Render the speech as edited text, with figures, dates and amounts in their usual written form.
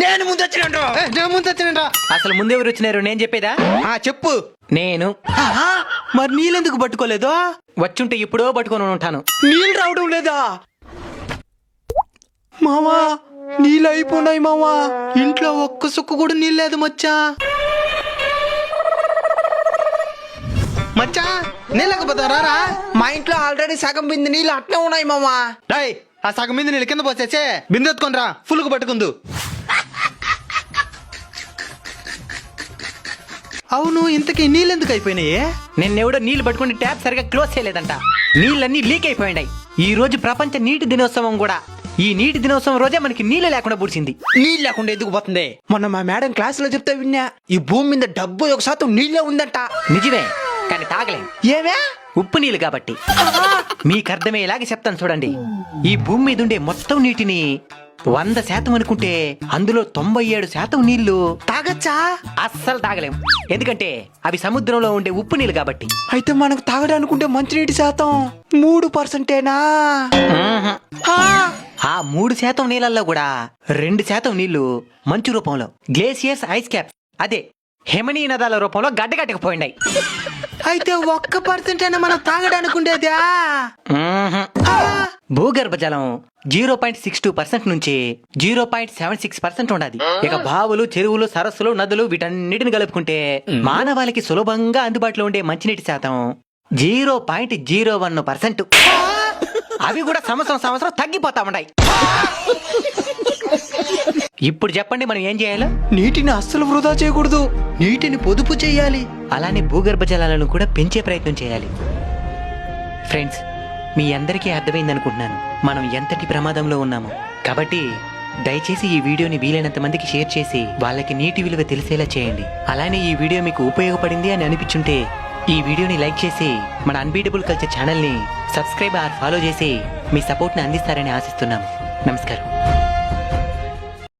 నేను ముందు వచ్చిన అసలు ముందెవరు వచ్చినారు నేను చెప్పేదా? చెప్పు. నేను. మరి నీళ్ళెందుకు పట్టుకోలేదు? వచ్చుంటే ఇప్పుడో పట్టుకొని ఉంటాను. నీళ్ళు రావడం లేదా మావా? నీళ్ళు అయిపోయినాయి మావా. ఇంట్లో ఒక్క సుక్కు కూడా నీళ్ళు లేదు మచ్చా. మచ్చా నీళ్ళకపోతా రారా. మా ఇంట్లో ఆల్రెడీ సగం బింది నీళ్ళు అట్నే ఉన్నాయి మావా. డై ఆ సగం బింది నీళ్ళు కింద పోసేసే బిందె ఎత్తుకొని రా, ఫుల్గా పట్టుకుందు. అవును, ఇంతకీ నీళ్ళెందుకు అయిపోయినాయి? నిన్నెవడో నీళ్లు పట్టుకుని ట్యాప్ సరిగా క్లోజ్ చేయలేదంట. నీళ్ళన్నీ లీక్ అయిపోయినాయి. ఈ రోజు ప్రపంచ నీటి దినోత్సవం కూడా. ఈ నీటి దినోత్సవం రోజే మనకి నీళ్ళు లేకుండా పూడ్చింది. నీళ్ళు లేకుండా ఎందుకు పోతుంది? మొన్న మా మేడం క్లాస్ లో చెప్తే విన్నా, ఈ భూమి మీద 71% నీళ్ళే ఉందంట. నిజమే, కానీ తాగలేం. ఏమే? ఉప్పు నీళ్ళు కాబట్టి. మీకు అర్థమయ్యేలాగా చెప్తాను చూడండి. ఈ భూమి మీద ఉండే మొత్తం నీటిని 100% అనుకుంటే అందులో 97% నీళ్లు తాగచ్చా? అస్సలు తాగలేం. ఎందుకంటే అవి సముద్రంలో ఉండే ఉప్పు నీళ్ళు కాబట్టి. అయితే మనకు తాగడానుకుంటే మంచినీటి శాతం 3%. ఆ 3% నీళ్ళల్లో కూడా 2% నీళ్లు మంచు రూపంలో, గ్లేసియర్స్, ఐస్ క్యాప్స్, అదే హిమనీ నదాల రూపంలో గడ్డగట్టకపోయినాయి. అయితే 1% మనం తాగడానుకుండేదా? భూగర్భ జలం 0.62% నుంచి 0.76% ఉండాలి. ఇక బావులు, చెరువులు, సరస్సులు, నదులు వీటన్నిటిని కలుపుకుంటే మానవాళికి సులభంగా అందుబాటులో ఉండే మంచినీటి శాతం 0.01%. అవి కూడా సంవత్సరం తగ్గిపోతా ఉన్నాయి. ఇప్పుడు చెప్పండి, మనం ఏం చేయాలో? నీటిని అస్సలు వృధా చేయకూడదు. నీటిని పొదుపు చేయాలి. అలానే భూగర్భ జలాలను కూడా పెంచే ప్రయత్నం చేయాలి. ఫ్రెండ్స్, మీ అందరికీ అర్థమైందనుకుంటున్నాను మనం ఎంతటి ప్రమాదంలో ఉన్నామో. కాబట్టి దయచేసి ఈ వీడియోని వీలైనంత మందికి షేర్ చేసి వాళ్ళకి నీటి విలువ తెలిసేలా చేయండి. అలానే ఈ వీడియో మీకు ఉపయోగపడింది అని అనిపించుంటే ఈ వీడియోని లైక్ చేసి మన అన్బీటబుల్ కల్చర్ ఛానల్ని సబ్స్క్రైబ్ ఆర్ ఫాలో చేసి మీ సపోర్ట్ని అందిస్తారని ఆశిస్తున్నాము. నమస్కారం.